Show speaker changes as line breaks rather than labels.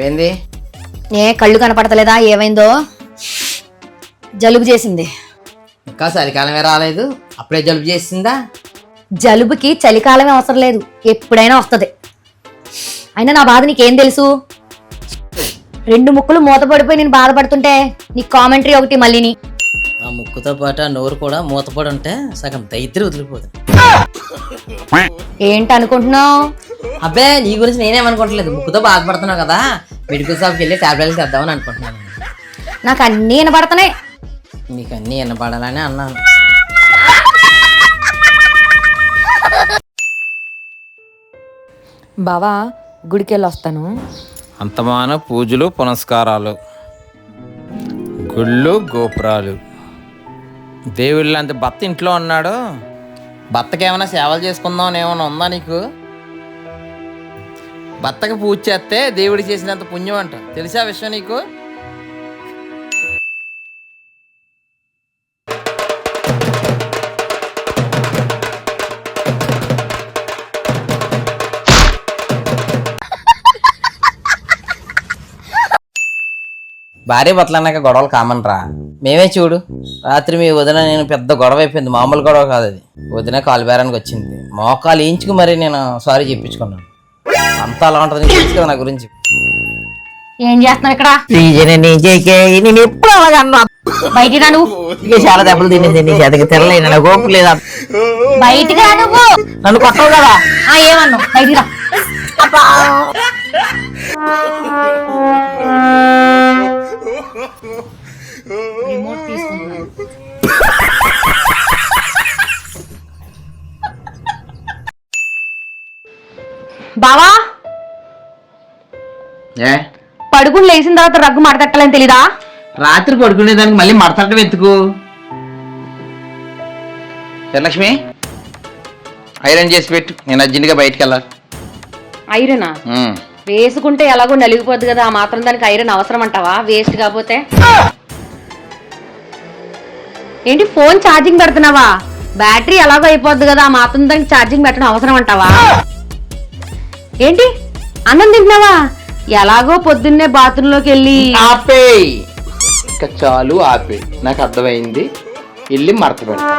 ఏంది?
కళ్ళు కనపడతలేదా? ఏమైందో? జలుబు చేసింది.
ఇంకా చలికాలమే రాలేదు, అప్పుడే జలుబు చేసిందా?
జలుబుకి చలికాలమే అవసరం లేదు, ఎప్పుడైనా వస్తుంది. అయినా నా బాధ నీకేం తెలుసు? 2 ముక్కులు మూతపడిపోయి నేను బాధపడుతుంటే నీ కామెంటరీ ఒకటి మళ్ళీని.
ఆ ముక్కుతో పాటు ఆ నోరు కూడా మూతపడి ఉంటే సగం దైత్రి వదిలిపోతుంది.
ఏంటి అనుకుంటున్నావు?
అబ్బే నీ గురించి నేనేమనుకోవట్లేదు, ముక్కుతో బాధపడుతున్నావు కదా, మెడికల్ షాప్కి వెళ్ళి టాబ్లెట్లు తెద్దామని అనుకుంటున్నాను.
నాకు అన్నీ వినపడుతున్నాయి.
నీకు అన్నీ వినపడాలని అన్నాను.
బావా గుడికెళ్ళి వస్తాను.
అంతమాన పూజలు పునస్కారాలు, గుళ్ళు గోపురాలు, దేవుళ్ళు అంత భర్త ఇంట్లో ఉన్నాడు. భర్తకి ఏమైనా సేవలు చేసుకుందాం అని ఏమైనా ఉందా నీకు? భర్తకి పూజ చేస్తే దేవుడి చేసినంత పుణ్యం అంట, తెలిసా విషయం నీకు?
భార్య భర్తలు అన్నాక గొడవలు కామన్ రా. మేమే చూడు, రాత్రి మీ వదిన నేను పెద్ద గొడవ అయిపోయింది. మామూలు గొడవ కాదు అది. వదిన కాలు బేరానికి వచ్చింది, మోకాలు ఇంచుకు మరి నేను సారీ చెప్పించుకున్నాను. అంతా అలా ఉంటుంది, నీకు తెలుసు కదా నా గురించి.
ఏం చేస్తున్నావు ఇక్కడ?
నేను ఎప్పుడు అలాగ అన్నా,
బయటికి రా నువ్వు.
చాలా దెబ్బలు తినేది, నీ చేతకి తిరగలేదు, నా గోపు లేదా.
బయటికి రా నువ్వు.
నన్ను కొట్టవు కదా.
ఏమన్నావు? బయటికి రా. రిమోట్ తీసుకుంటున్నాను. బావా పడుకుని లేచిన తర్వాత రగ్గు మడతట్టాలని తెలీదా?
రాత్రి పడుకునేదానికి మళ్ళీ మడతట్టం ఎత్తుకు. లక్ష్మి ఐరన్ చేసి పెట్టు, నేను అర్జెంట్గా బయటికి వెళ్ళాలి.
ఐరనా? వేసుకుంటే ఎలాగో నలిగిపోద్ది కదా, ఆ మాత్రం దానికి ఐరన్ అవసరం అంటావా? వేస్ట్ కాకపోతే ఏంటి ఫోన్ ఛార్జింగ్ పెడుతున్నావా? బ్యాటరీ ఎలాగో అయిపోద్ది కదా, ఆ మాత్రం దానికి ఛార్జింగ్ పెట్టడం అవసరం అంటావా? ఏంటి అన్నం తింటున్నావా? ఎలాగో పొద్దున్నే బాత్రూంలోకి వెళ్ళి
ఆపే, ఇంకా చాలు ఆపే, నాకు అర్థమైంది. వెళ్ళి మడత పెడతా.